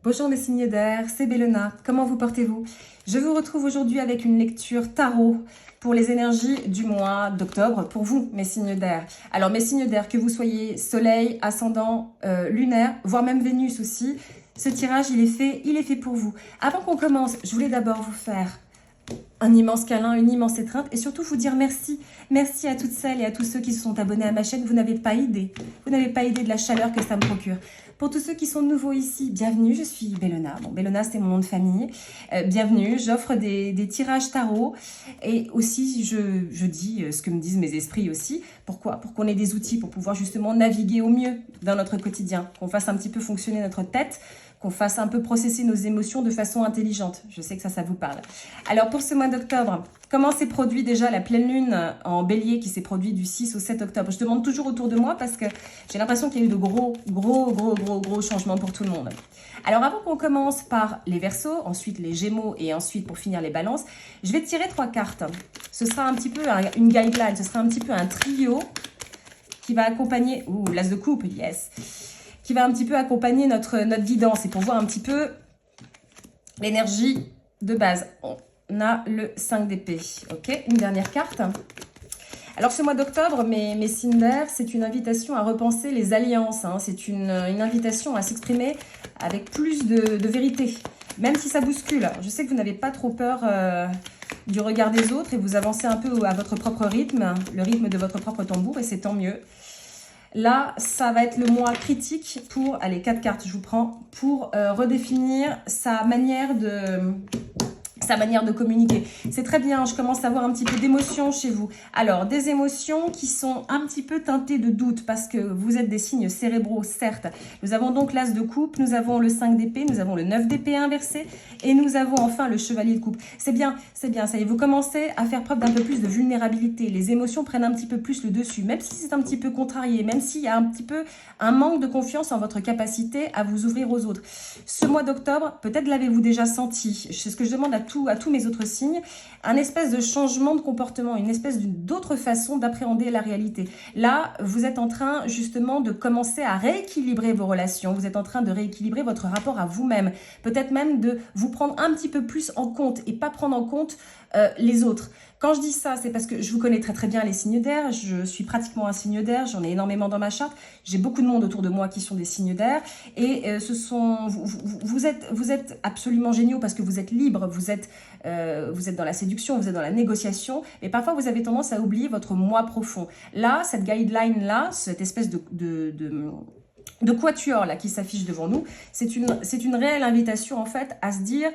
Bonjour mes signes d'air, c'est Bellona, comment vous portez-vous? Je vous retrouve aujourd'hui avec une lecture tarot pour les énergies du mois d'octobre, pour vous mes signes d'air. Alors mes signes d'air, que vous soyez soleil, ascendant, lunaire, voire même Vénus aussi, ce tirage il est fait pour vous. Avant qu'on commence, je voulais d'abord vous faire un immense câlin, une immense étreinte et surtout vous dire merci. Merci à toutes celles et à tous ceux qui se sont abonnés à ma chaîne. Vous n'avez pas idée. Vous n'avez pas idée de la chaleur que ça me procure. Pour tous ceux qui sont nouveaux ici, bienvenue. Je suis Bellona. Bon, Bellona, c'est mon nom de famille. Bienvenue. J'offre des tirages tarot et aussi je dis ce que me disent mes esprits aussi. Pourquoi? Pour qu'on ait des outils pour pouvoir justement naviguer au mieux dans notre quotidien. Qu'on fasse un petit peu fonctionner notre tête, qu'on fasse un peu processer nos émotions de façon intelligente. Je sais que ça vous parle. Alors pour ce mois d'octobre, comment s'est produit déjà la pleine lune en bélier qui s'est produite du 6 au 7 octobre? Je demande toujours autour de moi parce que j'ai l'impression qu'il y a eu de gros changements pour tout le monde. Alors avant qu'on commence par les Verseaux, ensuite les Gémeaux et ensuite pour finir les Balances, je vais tirer 3 cartes. Ce sera un petit peu une guideline, ce sera un petit peu un trio qui va accompagner... Ouh, l'As de coupe, yes, qui va un petit peu accompagner notre guidance et pour voir un petit peu l'énergie de base. On a le 5 d'épée. Ok, une dernière carte. Alors ce mois d'octobre, mes signes d'air, c'est une invitation à repenser les alliances. Hein. C'est une invitation à s'exprimer avec plus de vérité, même si ça bouscule. Alors, je sais que vous n'avez pas trop peur du regard des autres et vous avancez un peu à votre propre rythme, le rythme de votre propre tambour et c'est tant mieux. Là, ça va être le mois critique pour, allez, 4 cartes, je vous prends, pour redéfinir sa manière de communiquer. C'est très bien, je commence à avoir un petit peu d'émotions chez vous. Alors, des émotions qui sont un petit peu teintées de doute parce que vous êtes des signes cérébraux, certes. Nous avons donc l'As de coupe, nous avons le 5 d'épée, nous avons le 9 d'épée inversé et nous avons enfin le chevalier de coupe. C'est bien, ça y est, vous commencez à faire preuve d'un peu plus de vulnérabilité. Les émotions prennent un petit peu plus le dessus, même si c'est un petit peu contrarié, même s'il y a un petit peu un manque de confiance en votre capacité à vous ouvrir aux autres. Ce mois d'octobre, peut-être l'avez-vous déjà senti, c'est ce que je demande à tous mes autres signes, un espèce de changement de comportement, une espèce d'autre façon d'appréhender la réalité. Là, vous êtes en train justement de commencer à rééquilibrer vos relations, vous êtes en train de rééquilibrer votre rapport à vous-même, peut-être même de vous prendre un petit peu plus en compte et pas prendre en compte les autres. Quand je dis ça, c'est parce que je vous connais très très bien les signes d'air, je suis pratiquement un signe d'air, j'en ai énormément dans ma charte, j'ai beaucoup de monde autour de moi qui sont des signes d'air et vous êtes absolument géniaux parce que vous êtes libres, vous êtes dans la séduction, vous êtes dans la négociation, mais parfois vous avez tendance à oublier votre moi profond. Là, cette guideline-là, cette espèce de quatuor là qui s'affiche devant nous, c'est une réelle invitation en fait à se dire,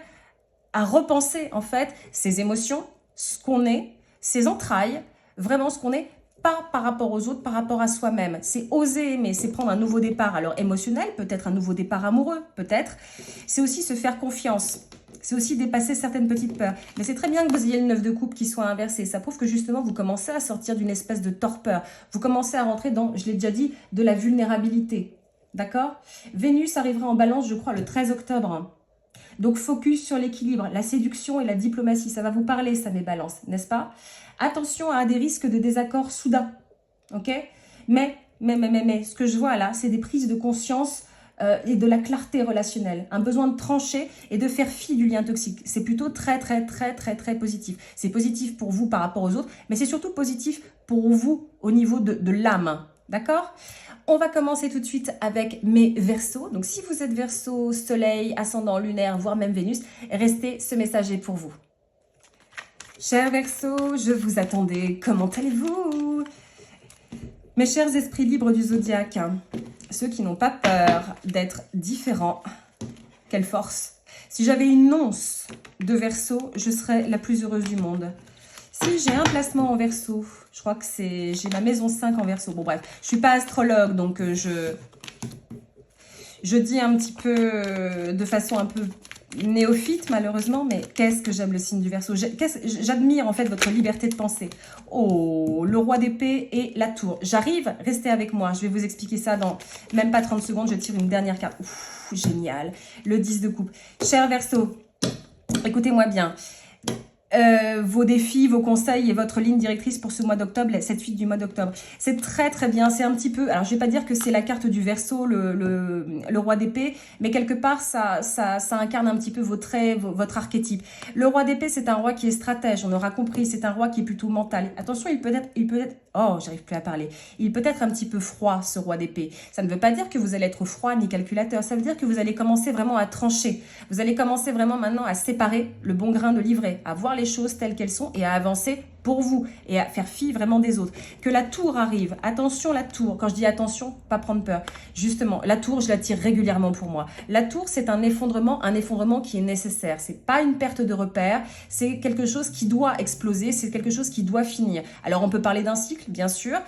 à repenser en fait ses émotions, ce qu'on est, ses entrailles, vraiment ce qu'on est, pas par rapport aux autres, par rapport à soi-même. C'est oser aimer, c'est prendre un nouveau départ, alors émotionnel, peut-être un nouveau départ amoureux, peut-être. C'est aussi se faire confiance, c'est aussi dépasser certaines petites peurs. Mais c'est très bien que vous ayez le 9 de coupe qui soit inversé. Ça prouve que justement, vous commencez à sortir d'une espèce de torpeur. Vous commencez à rentrer dans, je l'ai déjà dit, de la vulnérabilité. D'accord? Vénus arrivera en balance, je crois, le 13 octobre. Donc, focus sur l'équilibre, la séduction et la diplomatie. Ça va vous parler, ça, mes balances, n'est-ce pas? Attention à des risques de désaccord soudain, ok? Mais, ce que je vois là, c'est des prises de conscience et de la clarté relationnelle. Un besoin de trancher et de faire fi du lien toxique. C'est plutôt très positif. C'est positif pour vous par rapport aux autres, mais c'est surtout positif pour vous au niveau de l'âme, d'accord? On va commencer tout de suite avec mes Verseaux. Donc, si vous êtes Verseau, Soleil, Ascendant, Lunaire, voire même Vénus, restez, ce message est pour vous. Chers Verseaux, je vous attendais. Comment allez-vous? Mes chers esprits libres du zodiaque, ceux qui n'ont pas peur d'être différents, quelle force! Si j'avais une once de Verseau, je serais la plus heureuse du monde. Si j'ai un placement en Verseau, je crois que j'ai ma maison 5 en Verseau. Bon bref, je suis pas astrologue, donc je dis un petit peu de façon un peu néophyte malheureusement, mais qu'est-ce que j'aime le signe du Verseau. J'admire en fait votre liberté de penser. Oh, le roi d'épée et la tour. J'arrive, restez avec moi, je vais vous expliquer ça dans même pas 30 secondes, je tire une dernière carte. Ouf, génial, le 10 de coupe. Cher Verseau, écoutez-moi bien. vos défis, vos conseils et votre ligne directrice pour ce mois d'octobre, cette suite du mois d'octobre. C'est très très bien, c'est un petit peu, alors je vais pas dire que c'est la carte du Verseau, le roi d'épée, mais quelque part ça incarne un petit peu vos traits, votre archétype. Le roi d'épée, c'est un roi qui est stratège, on aura compris, c'est un roi qui est plutôt mental. Attention, il peut être, oh, j'arrive plus à parler, il peut être un petit peu froid, ce roi d'épée. Ça ne veut pas dire que vous allez être froid ni calculateur, ça veut dire que vous allez commencer vraiment à trancher, vous allez commencer vraiment maintenant à séparer le bon grain de l'ivraie, à voir les choses telles qu'elles sont et à avancer pour vous et à faire fi vraiment des autres. Que la tour arrive, attention la tour, quand je dis attention, pas prendre peur. Justement, la tour, je la tire régulièrement pour moi. La tour, c'est un effondrement qui est nécessaire. C'est pas une perte de repère, c'est quelque chose qui doit exploser, c'est quelque chose qui doit finir. Alors on peut parler d'un cycle, bien sûr.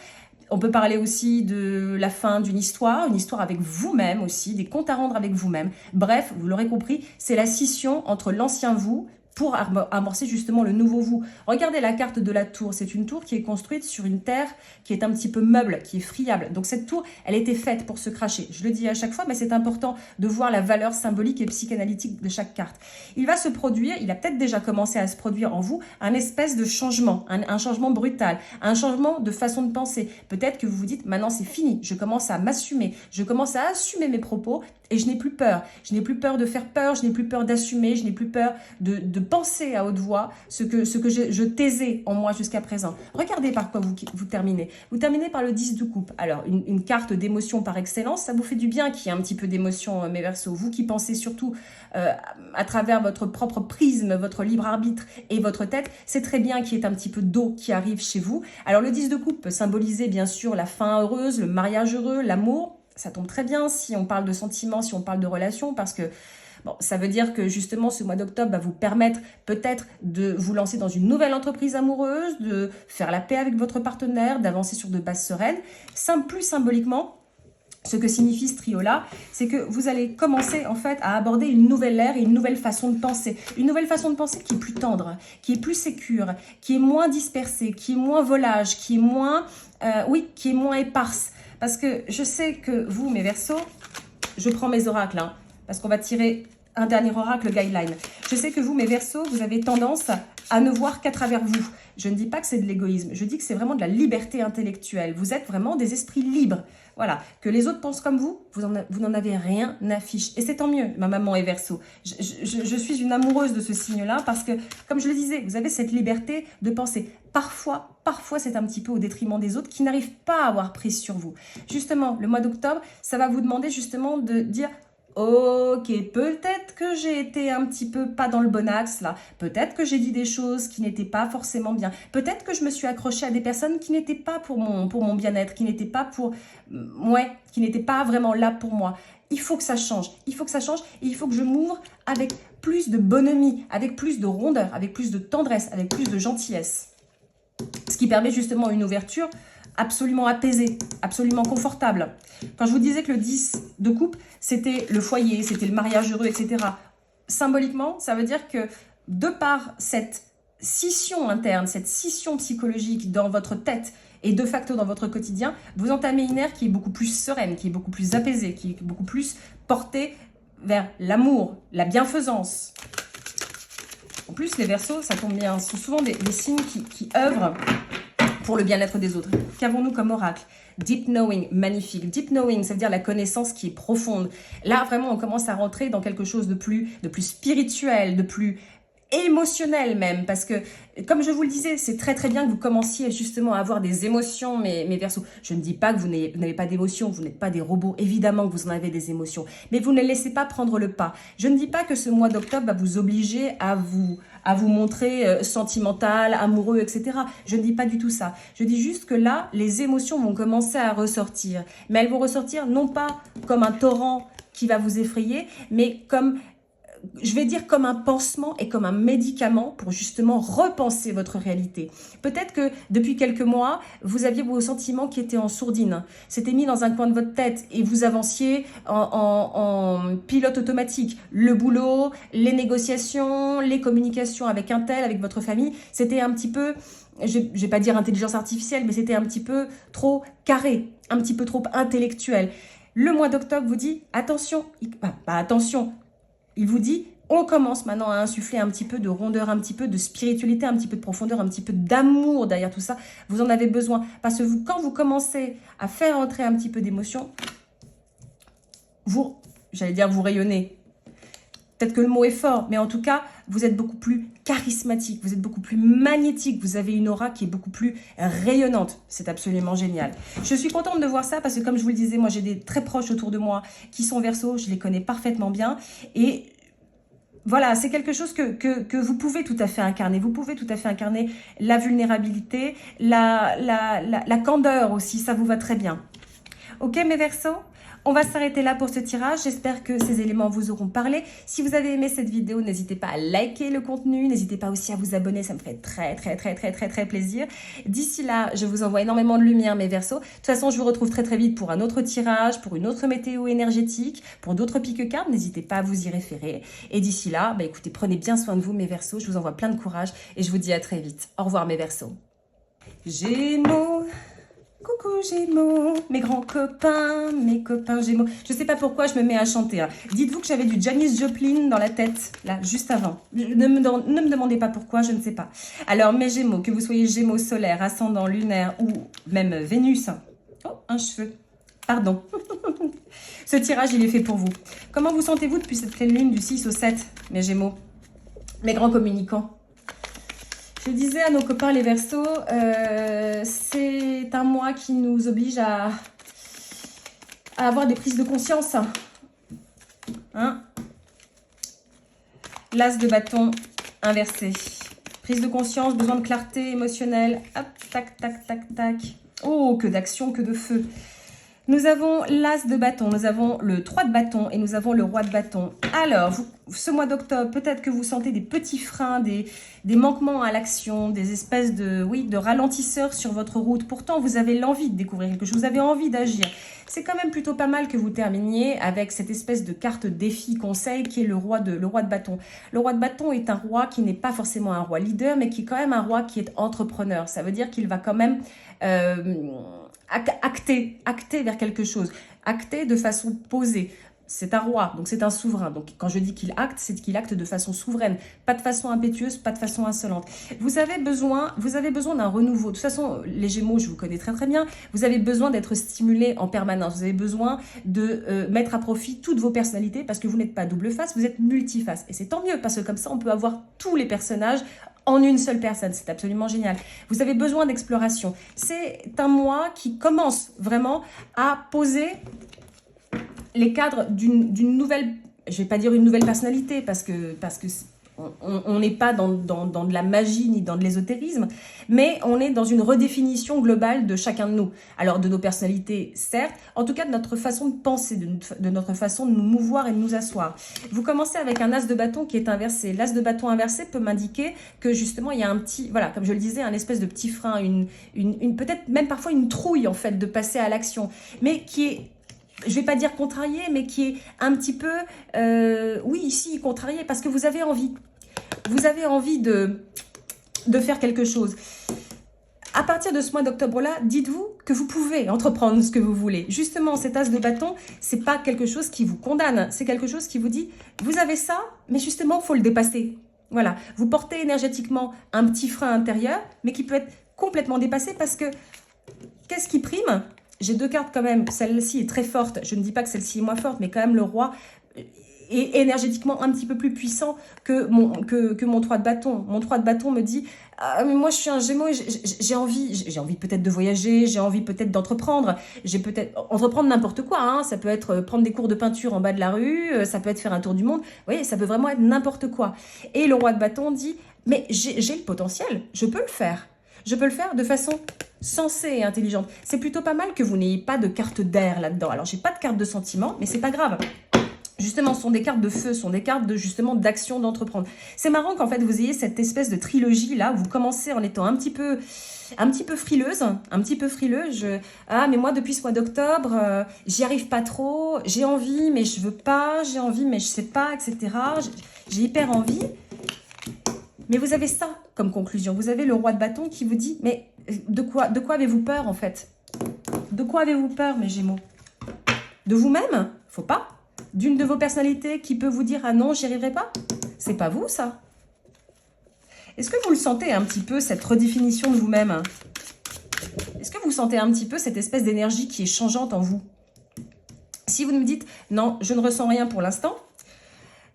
On peut parler aussi de la fin d'une histoire, une histoire avec vous-même aussi, des comptes à rendre avec vous-même. Bref, vous l'aurez compris, c'est la scission entre l'ancien vous pour amorcer justement le nouveau vous. Regardez la carte de la tour. C'est une tour qui est construite sur une terre qui est un petit peu meuble, qui est friable. Donc cette tour, elle était faite pour se cracher. Je le dis à chaque fois, mais c'est important de voir la valeur symbolique et psychanalytique de chaque carte. Il va se produire, il a peut-être déjà commencé à se produire en vous, un espèce de changement, un changement brutal, un changement de façon de penser. Peut-être que vous vous dites, maintenant c'est fini, je commence à m'assumer, je commence à assumer mes propos et je n'ai plus peur. Je n'ai plus peur de faire peur, je n'ai plus peur d'assumer, je n'ai plus peur de penser à haute voix ce que je taisais en moi jusqu'à présent. Regardez par quoi vous terminez. Vous terminez par le 10 de coupe. Alors, une carte d'émotion par excellence, ça vous fait du bien qu'il y ait un petit peu d'émotion, mes Verseaux. Vous qui pensez surtout à travers votre propre prisme, votre libre arbitre et votre tête, c'est très bien qu'il y ait un petit peu d'eau qui arrive chez vous. Alors, le 10 de coupe peut symboliser bien sûr la fin heureuse, le mariage heureux, l'amour. Ça tombe très bien si on parle de sentiments, si on parle de relations, parce que bon, ça veut dire que justement ce mois d'octobre va vous permettre peut-être de vous lancer dans une nouvelle entreprise amoureuse, de faire la paix avec votre partenaire, d'avancer sur de bases sereines. Plus symboliquement, ce que signifie ce trio-là, c'est que vous allez commencer en fait à aborder une nouvelle ère et une nouvelle façon de penser. Une nouvelle façon de penser qui est plus tendre, qui est plus sécure, qui est moins dispersée, qui est moins volage, qui est moins, qui est moins éparse. Parce que je sais que vous, mes Verseaux, je prends mes oracles, hein, parce qu'on va tirer un dernier oracle guideline. Je sais que vous, mes Verseaux, vous avez tendance à ne voir qu'à travers vous. Je ne dis pas que c'est de l'égoïsme, je dis que c'est vraiment de la liberté intellectuelle. Vous êtes vraiment des esprits libres. Voilà, que les autres pensent comme vous n'en avez rien à fiche. Et c'est tant mieux, ma maman est Verseau. Je suis une amoureuse de ce signe-là parce que, comme je le disais, vous avez cette liberté de penser. Parfois, c'est un petit peu au détriment des autres qui n'arrivent pas à avoir prise sur vous. Justement, le mois d'octobre, ça va vous demander justement de dire... Ok, peut-être que j'ai été un petit peu pas dans le bon axe là. Peut-être que j'ai dit des choses qui n'étaient pas forcément bien. Peut-être que je me suis accrochée à des personnes qui n'étaient pas pour mon bien-être, qui n'étaient pas qui n'étaient pas vraiment là pour moi. Il faut que ça change. Il faut que ça change et il faut que je m'ouvre avec plus de bonhomie, avec plus de rondeur, avec plus de tendresse, avec plus de gentillesse. Ce qui permet justement une ouverture absolument apaisé, absolument confortable. Quand je vous disais que le 10 de coupe, c'était le foyer, c'était le mariage heureux, etc. Symboliquement, ça veut dire que de par cette scission interne, cette scission psychologique dans votre tête et de facto dans votre quotidien, vous entamez une ère qui est beaucoup plus sereine, qui est beaucoup plus apaisée, qui est beaucoup plus portée vers l'amour, la bienfaisance. En plus, les Verseaux, ça tombe bien, ce sont souvent des signes qui œuvrent pour le bien-être des autres. Qu'avons-nous comme oracle? Deep knowing, magnifique. Deep knowing, ça veut dire la connaissance qui est profonde. Là, vraiment, on commence à rentrer dans quelque chose de plus spirituel, de plus émotionnel même, parce que, comme je vous le disais, c'est très très bien que vous commenciez justement à avoir des émotions, mes Verseaux. Je ne dis pas que vous n'avez pas d'émotions, vous n'êtes pas des robots, évidemment que vous en avez des émotions, mais vous ne les laissez pas prendre le pas. Je ne dis pas que ce mois d'octobre va vous obliger à vous montrer sentimental, amoureux, etc. Je ne dis pas du tout ça. Je dis juste que là, les émotions vont commencer à ressortir, mais elles vont ressortir non pas comme un torrent qui va vous effrayer, mais comme... je vais dire comme un pansement et comme un médicament pour justement repenser votre réalité. Peut-être que depuis quelques mois, vous aviez vos sentiments qui étaient en sourdine. C'était mis dans un coin de votre tête et vous avanciez en pilote automatique. Le boulot, les négociations, les communications avec un tel, avec votre famille, c'était un petit peu... je ne vais pas dire intelligence artificielle, mais c'était un petit peu trop carré, un petit peu trop intellectuel. Le mois d'octobre vous dit attention, pas attention, il vous dit, on commence maintenant à insuffler un petit peu de rondeur, un petit peu de spiritualité, un petit peu de profondeur, un petit peu d'amour derrière tout ça. Vous en avez besoin. Parce que quand vous commencez à faire entrer un petit peu d'émotion, j'allais dire vous rayonnez. Peut-être que le mot est fort, mais en tout cas, vous êtes beaucoup plus charismatique, vous êtes beaucoup plus magnétique, vous avez une aura qui est beaucoup plus rayonnante. C'est absolument génial. Je suis contente de voir ça parce que comme je vous le disais, moi j'ai des très proches autour de moi qui sont Verseaux, je les connais parfaitement bien et voilà, c'est quelque chose que vous pouvez tout à fait incarner. Vous pouvez tout à fait incarner la vulnérabilité, la candeur aussi, ça vous va très bien. Ok mes Verseaux, on va s'arrêter là pour ce tirage. J'espère que ces éléments vous auront parlé. Si vous avez aimé cette vidéo, n'hésitez pas à liker le contenu. N'hésitez pas aussi à vous abonner. Ça me fait très plaisir. D'ici là, je vous envoie énormément de lumière, mes Verseaux. De toute façon, je vous retrouve très vite pour un autre tirage, pour une autre météo énergétique, pour d'autres piques-cartes. N'hésitez pas à vous y référer. Et d'ici là, bah, écoutez, prenez bien soin de vous, mes Verseaux. Je vous envoie plein de courage et je vous dis à très vite. Au revoir, mes Verseaux. Gémeaux. Coucou Gémeaux, mes grands copains, mes copains Gémeaux. Je ne sais pas pourquoi je me mets à chanter. Hein. Dites-vous que j'avais du Janis Joplin dans la tête, là, juste avant. Ne me demandez pas pourquoi, je ne sais pas. Alors, mes Gémeaux, que vous soyez Gémeaux solaire, ascendant, lunaire ou même Vénus. Oh, un cheveu. Pardon. Ce tirage, il est fait pour vous. Comment vous sentez-vous depuis cette pleine lune du 6 au 7, mes Gémeaux? Mes grands communicants. Je disais à nos copains les Verseaux, c'est un mois qui nous oblige à avoir des prises de conscience. Hein, l'as de bâton inversé. Prise de conscience, besoin de clarté émotionnelle. Hop, tac, tac, tac, tac. Oh, que d'action, que de feu. Nous avons l'as de bâton, nous avons le 3 de bâton et nous avons le roi de bâton. Alors, ce mois d'octobre, peut-être que vous sentez des petits freins, des manquements à l'action, des espèces de ralentisseurs sur votre route. Pourtant, vous avez l'envie de découvrir quelque chose, vous avez envie d'agir. C'est quand même plutôt pas mal que vous terminiez avec cette espèce de carte défi conseil qui est le roi de bâton. Le roi de bâton est un roi qui n'est pas forcément un roi leader, mais qui est quand même un roi qui est entrepreneur. Ça veut dire qu'il va quand même... acter vers quelque chose, acter de façon posée. C'est un roi, donc c'est un souverain. Donc quand je dis qu'il acte, c'est qu'il acte de façon souveraine, pas de façon impétueuse, pas de façon insolente. Vous avez besoin d'un renouveau. De toute façon, les Gémeaux, je vous connais très bien, vous avez besoin d'être stimulé en permanence. Vous avez besoin de mettre à profit toutes vos personnalités parce que vous n'êtes pas double face, vous êtes multiface. Et c'est tant mieux parce que comme ça, on peut avoir tous les personnages en une seule personne. C'est absolument génial. Vous avez besoin d'exploration. C'est un mois qui commence vraiment à poser les cadres d'une nouvelle, je ne vais pas dire une nouvelle personnalité parce que on n'est pas dans de la magie ni dans de l'ésotérisme, mais on est dans une redéfinition globale de chacun de nous. Alors de nos personnalités, certes, en tout cas de notre façon de penser, de notre façon de nous mouvoir et de nous asseoir. Vous commencez avec un as de bâton qui est inversé. L'as de bâton inversé peut m'indiquer que justement il y a un petit, voilà, comme je le disais, un espèce de petit frein, peut-être même parfois une trouille en fait de passer à l'action, mais qui est, je ne vais pas dire contrarié, mais qui est un petit peu, oui, ici, contrarié, parce que vous avez envie. Vous avez envie de faire quelque chose. À partir de ce mois d'octobre-là, dites-vous que vous pouvez entreprendre ce que vous voulez. Justement, cet as de bâton, ce n'est pas quelque chose qui vous condamne. C'est quelque chose qui vous dit, vous avez ça, mais justement, il faut le dépasser. Voilà, vous portez énergétiquement un petit frein intérieur, mais qui peut être complètement dépassé parce que, qu'est-ce qui prime ? J'ai deux cartes quand même, celle-ci est très forte, je ne dis pas que celle-ci est moins forte, mais quand même le roi est énergétiquement un petit peu plus puissant que mon 3 de bâton. Mon 3 de bâton me dit, mais moi je suis un Gémeaux et j'ai envie peut-être de voyager, j'ai envie peut-être d'entreprendre, j'ai peut-être entreprendre n'importe quoi, hein. Ça peut être prendre des cours de peinture en bas de la rue, ça peut être faire un tour du monde, vous voyez, ça peut vraiment être n'importe quoi. Et le roi de bâton dit, mais j'ai le potentiel, je peux le faire. Je peux le faire de façon sensée et intelligente. C'est plutôt pas mal que vous n'ayez pas de carte d'air là-dedans. Alors, j'ai pas de carte de sentiment, mais c'est pas grave. Justement, ce sont des cartes de feu, ce sont des cartes de justement d'action, d'entreprendre. C'est marrant qu'en fait, vous ayez cette espèce de trilogie là, où vous commencez en étant un petit peu frileuse, ah, mais moi, depuis ce mois d'octobre, j'y arrive pas trop, j'ai envie, mais je veux pas, j'ai envie, mais je sais pas, etc. J'ai hyper envie. Mais vous avez ça comme conclusion. Vous avez le roi de bâton qui vous dit, mais de quoi avez-vous peur en fait? De quoi avez-vous peur, mes Gémeaux? De vous-même? Faut pas. d'une de vos personnalités qui peut vous dire « Ah non, j'y arriverai pas ». C'est pas vous, ça. Est-ce que vous le sentez un petit peu, cette redéfinition de vous-même? Est-ce que vous sentez un petit peu cette espèce d'énergie qui est changeante en vous? Si vous me dites « Non, je ne ressens rien pour l'instant »,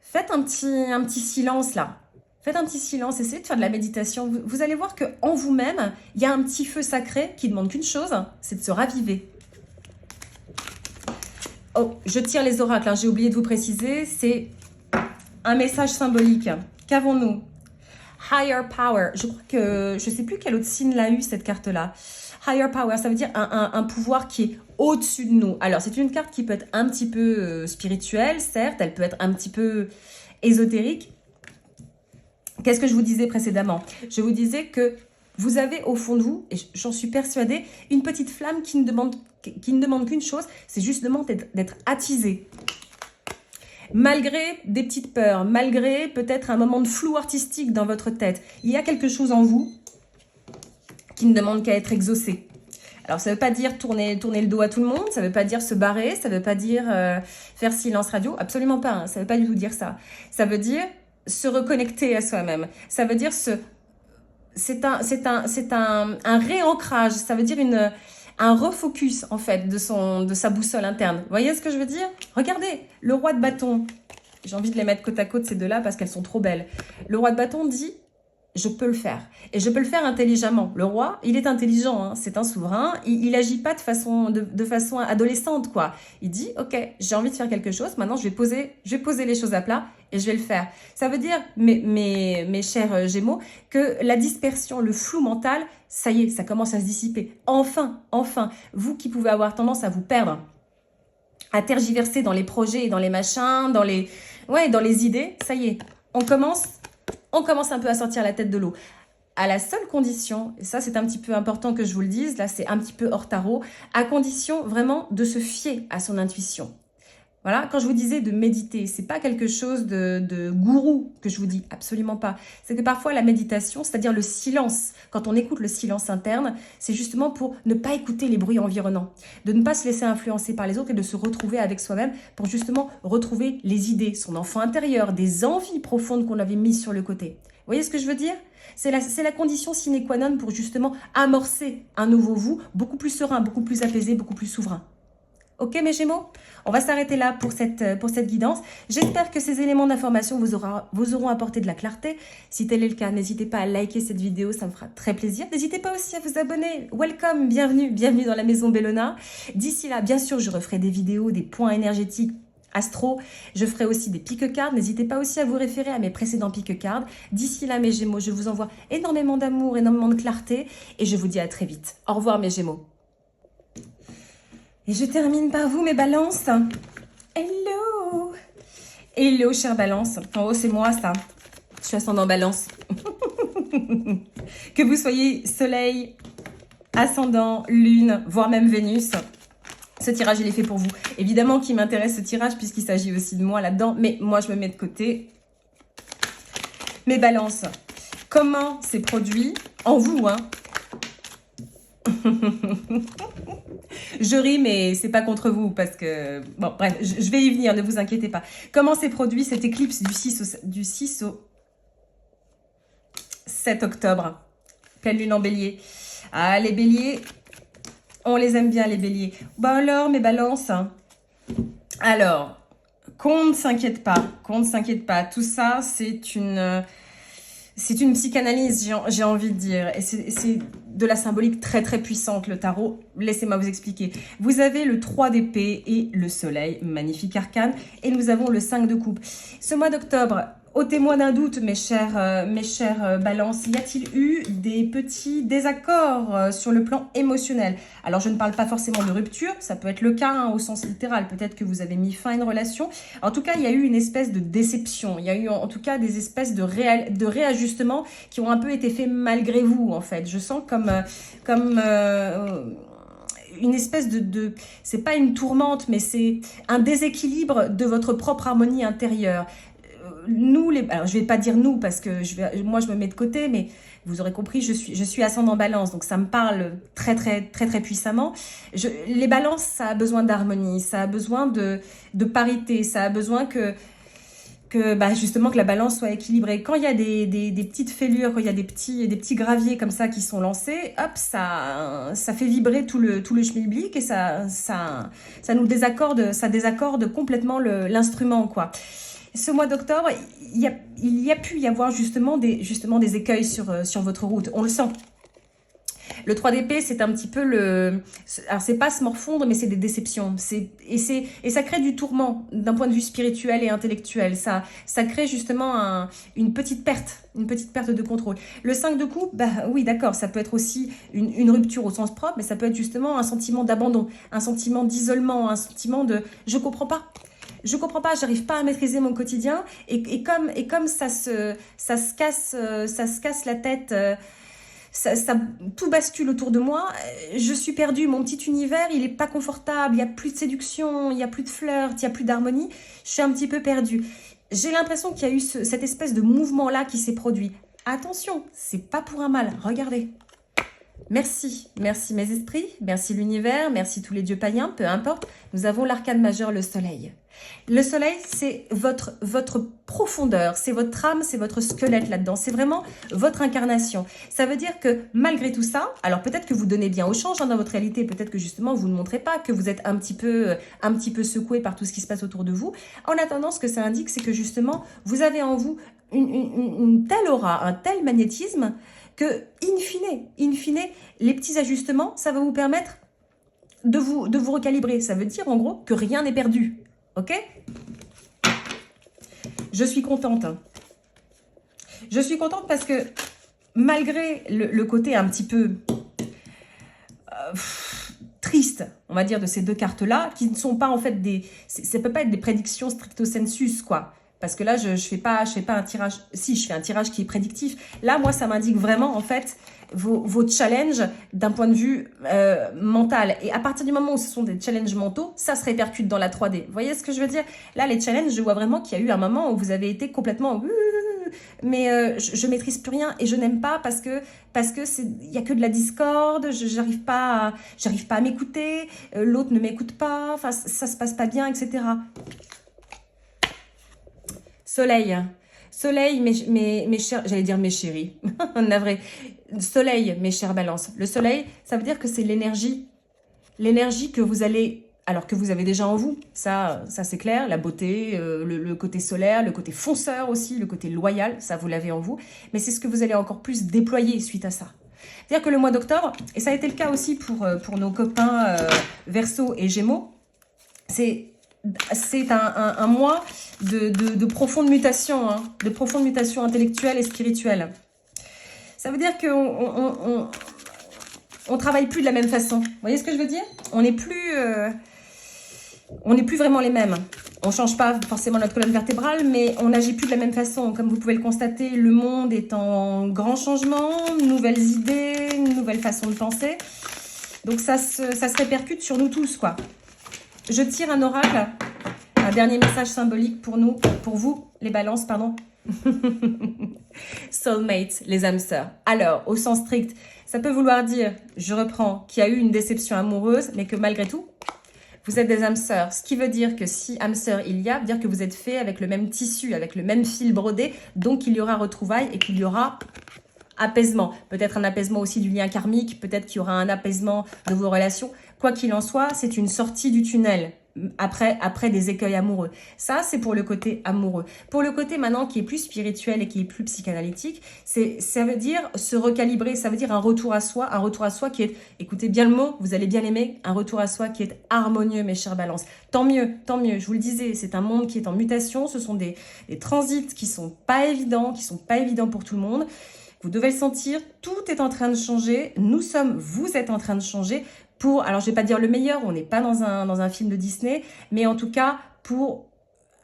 faites un petit silence là. Faites un petit silence, essayez de faire de la méditation. Vous allez voir qu'en vous-même, il y a un petit feu sacré qui ne demande qu'une chose, c'est de se raviver. Oh, je tire les oracles, hein, j'ai oublié de vous préciser, c'est un message symbolique. Qu'avons-nous? Higher Power. Je crois que, je ne sais plus quel autre signe l'a eu cette carte-là. Higher Power, ça veut dire un pouvoir qui est au-dessus de nous. Alors, c'est une carte qui peut être un petit peu spirituelle, certes, elle peut être un petit peu ésotérique. Qu'est-ce que je vous disais précédemment? Je vous disais que vous avez au fond de vous, et j'en suis persuadée, une petite flamme qui ne demande qu'une chose, c'est justement d'être attisée. Malgré des petites peurs, malgré peut-être un moment de flou artistique dans votre tête, il y a quelque chose en vous qui ne demande qu'à être exaucé. Alors, ça ne veut pas dire tourner le dos à tout le monde, ça ne veut pas dire se barrer, ça ne veut pas dire faire silence radio, absolument pas, hein, ça ne veut pas du tout dire ça. Ça veut dire se reconnecter à soi-même. Ça veut dire c'est un réancrage, ça veut dire un refocus en fait de sa boussole interne. Vous voyez ce que je veux dire? Regardez, le roi de bâton. J'ai envie de les mettre côte à côte ces deux-là parce qu'elles sont trop belles. Le roi de bâton dit je peux le faire. Et je peux le faire intelligemment. Le roi, il est intelligent, hein, c'est un souverain. Il n'agit pas de façon adolescente, quoi. Il dit, ok, j'ai envie de faire quelque chose, maintenant je vais poser les choses à plat et je vais le faire. Ça veut dire, mes chers Gémeaux, que la dispersion, le flou mental, ça y est, ça commence à se dissiper. Enfin, vous qui pouvez avoir tendance à vous perdre, à tergiverser dans les projets, dans les machins, dans les idées, ça y est, on commence un peu à sortir la tête de l'eau. À la seule condition, et ça c'est un petit peu important que je vous le dise, là c'est un petit peu hors tarot, à condition vraiment de se fier à son intuition. Voilà, quand je vous disais de méditer, c'est pas quelque chose de gourou que je vous dis, absolument pas. C'est que parfois la méditation, c'est-à-dire le silence, quand on écoute le silence interne, c'est justement pour ne pas écouter les bruits environnants, de ne pas se laisser influencer par les autres et de se retrouver avec soi-même pour justement retrouver les idées, son enfant intérieur, des envies profondes qu'on avait mises sur le côté. Vous voyez ce que je veux dire? C'est la condition sine qua non pour justement amorcer un nouveau vous, beaucoup plus serein, beaucoup plus apaisé, beaucoup plus souverain. Ok mes Gémeaux, on va s'arrêter là pour cette guidance. J'espère que ces éléments d'information vous auront apporté de la clarté. Si tel est le cas, n'hésitez pas à liker cette vidéo, ça me fera très plaisir. N'hésitez pas aussi à vous abonner. Welcome, bienvenue dans la maison Bellona. D'ici là, bien sûr, je referai des vidéos, des points énergétiques astro. Je ferai aussi des pique-cards. N'hésitez pas aussi à vous référer à mes précédents pique-cards. D'ici là, mes Gémeaux, je vous envoie énormément d'amour, énormément de clarté et je vous dis à très vite. Au revoir mes Gémeaux. Et je termine par vous, mes balances. Hello! Hello, chère balance. En haut, c'est moi, ça. Je suis ascendant balance. Que vous soyez soleil, ascendant, lune, voire même Vénus. Ce tirage, il est fait pour vous. Évidemment qu'il m'intéresse ce tirage puisqu'il s'agit aussi de moi là-dedans. Mais moi, je me mets de côté. Mes balances, comment c'est produit en vous, hein? Je ris, mais c'est pas contre vous parce que... Bon, bref, je vais y venir, ne vous inquiétez pas. Comment s'est produit cette éclipse du 6 au 7 octobre? Pleine lune en bélier. Ah, les béliers, on les aime bien, les béliers. Bah alors, mes balances. Alors, qu'on ne s'inquiète pas. Tout ça, c'est une psychanalyse, j'ai envie de dire. Et c'est de la symbolique très très puissante, le tarot. Laissez-moi vous expliquer. Vous avez le 3 d'épée et le soleil, magnifique arcane. Et nous avons le 5 de coupe. Ce mois d'octobre, ôtez-moi d'un doute, mes chers balances. Y a-t-il eu des petits désaccords sur le plan émotionnel? Alors, je ne parle pas forcément de rupture. Ça peut être le cas hein, au sens littéral. Peut-être que vous avez mis fin à une relation. En tout cas, il y a eu une espèce de déception. Il y a eu en tout cas des espèces de réajustements qui ont un peu été faits malgré vous, en fait. Je sens comme une espèce c'est pas une tourmente, mais c'est un déséquilibre de votre propre harmonie intérieure. nous, alors je vais pas dire nous parce que moi je me mets de côté, mais vous aurez compris, je suis ascendant balance, donc ça me parle très très très très puissamment. Les balances, ça a besoin d'harmonie, ça a besoin de parité, ça a besoin que justement que la balance soit équilibrée. Quand il y a des petites fêlures, quand il y a des petits graviers comme ça qui sont lancés, hop, ça fait vibrer tout le schmilblick et ça nous désaccorde, ça désaccorde complètement l'instrument, quoi. Ce mois d'octobre, il y a pu y avoir justement des écueils sur votre route. On le sent. Le 3 d'épée, c'est un petit peu alors, c'est pas se morfondre, mais c'est des déceptions. Et ça crée du tourment d'un point de vue spirituel et intellectuel. Ça crée justement une petite perte de contrôle. Le 5 de coupe, oui, d'accord, ça peut être aussi une rupture au sens propre, mais ça peut être justement un sentiment d'abandon, un sentiment d'isolement, un sentiment de « je comprends pas ». Je comprends pas, j'arrive pas à maîtriser mon quotidien et comme ça se casse la tête, tout bascule autour de moi, je suis perdue, mon petit univers il est pas confortable, il y a plus de séduction, il y a plus de flirt, il y a plus d'harmonie, je suis un petit peu perdue. J'ai l'impression qu'il y a eu cette espèce de mouvement là qui s'est produit. Attention, c'est pas pour un mal, regardez. Merci mes esprits, merci l'univers, merci tous les dieux païens, peu importe. Nous avons l'arcane majeur, le soleil. Le soleil, c'est votre profondeur, c'est votre âme, c'est votre squelette là-dedans. C'est vraiment votre incarnation. Ça veut dire que malgré tout ça, alors peut-être que vous donnez bien au change dans votre réalité, peut-être que justement vous ne montrez pas, que vous êtes un petit peu secoué par tout ce qui se passe autour de vous. En attendant, ce que ça indique, c'est que justement, vous avez en vous une telle aura, un tel magnétisme que, in fine, les petits ajustements, ça va vous permettre de vous recalibrer. Ça veut dire, en gros, que rien n'est perdu. Ok? Je suis contente. Je suis contente parce que, malgré le côté un petit peu triste, on va dire, de ces deux cartes-là, qui ne sont pas, en fait, ça ne peut pas être des prédictions stricto sensus, quoi. Parce que là, je fais pas un tirage. Si, je fais un tirage qui est prédictif. Là, moi, ça m'indique vraiment, en fait, vos challenges d'un point de vue mental. Et à partir du moment où ce sont des challenges mentaux, ça se répercute dans la 3D. Vous voyez ce que je veux dire? Là, les challenges, je vois vraiment qu'il y a eu un moment où vous avez été complètement... Mais je maîtrise plus rien et je n'aime pas parce que il y a que de la discorde, j'arrive pas à m'écouter, l'autre ne m'écoute pas, enfin, ça se passe pas bien, etc. Soleil, mes chers, j'allais dire mes chéris, navré. Soleil, mes chers balances. Le soleil, ça veut dire que c'est l'énergie que vous allez, alors que vous avez déjà en vous, ça c'est clair, la beauté, le côté solaire, le côté fonceur aussi, le côté loyal, ça vous l'avez en vous, mais c'est ce que vous allez encore plus déployer suite à ça. C'est-à-dire que le mois d'octobre, et ça a été le cas aussi pour nos copains Verseau et Gémeaux, c'est un mois de profonde mutation, de profonde mutation intellectuelle et spirituelle. Ça veut dire qu'on on travaille plus de la même façon. Vous voyez ce que je veux dire? On n'est plus vraiment les mêmes. On ne change pas forcément notre colonne vertébrale, mais on n'agit plus de la même façon. Comme vous pouvez le constater, le monde est en grand changement, nouvelles idées, nouvelles façons de penser. Donc ça se répercute sur nous tous, quoi. Je tire un oracle, un dernier message symbolique pour vous, les balances, pardon. Soulmate, les âmes sœurs. Alors, au sens strict, ça peut vouloir dire, je reprends, qu'il y a eu une déception amoureuse, mais que malgré tout, vous êtes des âmes sœurs. Ce qui veut dire que si âme sœur il y a, veut dire que vous êtes fait avec le même tissu, avec le même fil brodé, donc il y aura retrouvailles et qu'il y aura apaisement. Peut-être un apaisement aussi du lien karmique, peut-être qu'il y aura un apaisement de vos relations. Quoi qu'il en soit, c'est une sortie du tunnel après des écueils amoureux. Ça, c'est pour le côté amoureux. Pour le côté maintenant qui est plus spirituel et qui est plus psychanalytique, ça veut dire se recalibrer, ça veut dire un retour à soi qui est, écoutez bien le mot, vous allez bien l'aimer, un retour à soi qui est harmonieux, mes chères balances. Tant mieux, je vous le disais, c'est un monde qui est en mutation, ce sont des transits qui sont pas évidents pour tout le monde. Vous devez le sentir, tout est en train de changer, vous êtes en train de changer alors je vais pas dire le meilleur, on n'est pas dans un film de Disney, mais en tout cas pour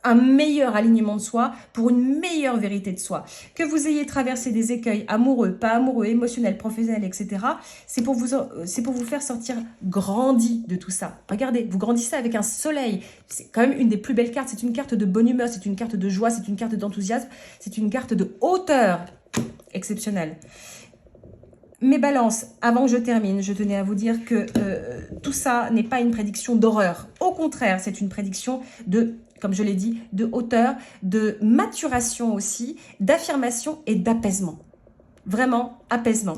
un meilleur alignement de soi, pour une meilleure vérité de soi. Que vous ayez traversé des écueils amoureux, pas amoureux, émotionnels, professionnels, etc. C'est pour vous faire sortir grandi de tout ça. Regardez, vous grandissez avec un soleil. C'est quand même une des plus belles cartes. C'est une carte de bonne humeur, c'est une carte de joie, c'est une carte d'enthousiasme, c'est une carte de hauteur exceptionnelle. Mes balances, avant que je termine, je tenais à vous dire que tout ça n'est pas une prédiction d'horreur. Au contraire, c'est une prédiction de, comme je l'ai dit, de hauteur, de maturation aussi, d'affirmation et d'apaisement. Vraiment, apaisement.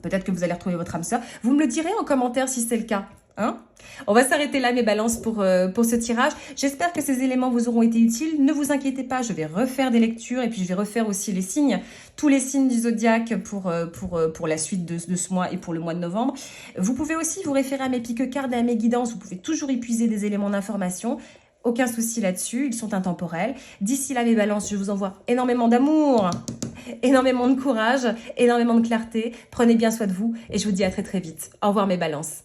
Peut-être que vous allez retrouver votre âme sœur. Vous me le direz en commentaire si c'est le cas. Hein? On va s'arrêter là, mes balances, pour ce tirage. J'espère que ces éléments vous auront été utiles. Ne vous inquiétez pas, je vais refaire des lectures et puis je vais refaire aussi les signes, tous les signes du zodiaque pour la suite de ce mois et pour le mois de novembre. Vous pouvez aussi vous référer à mes pique-cartes et à mes guidances. Vous pouvez toujours épuiser des éléments d'information. Aucun souci là-dessus, ils sont intemporels. D'ici là, mes balances, je vous envoie énormément d'amour, énormément de courage, énormément de clarté. Prenez bien soin de vous et je vous dis à très très vite. Au revoir mes balances.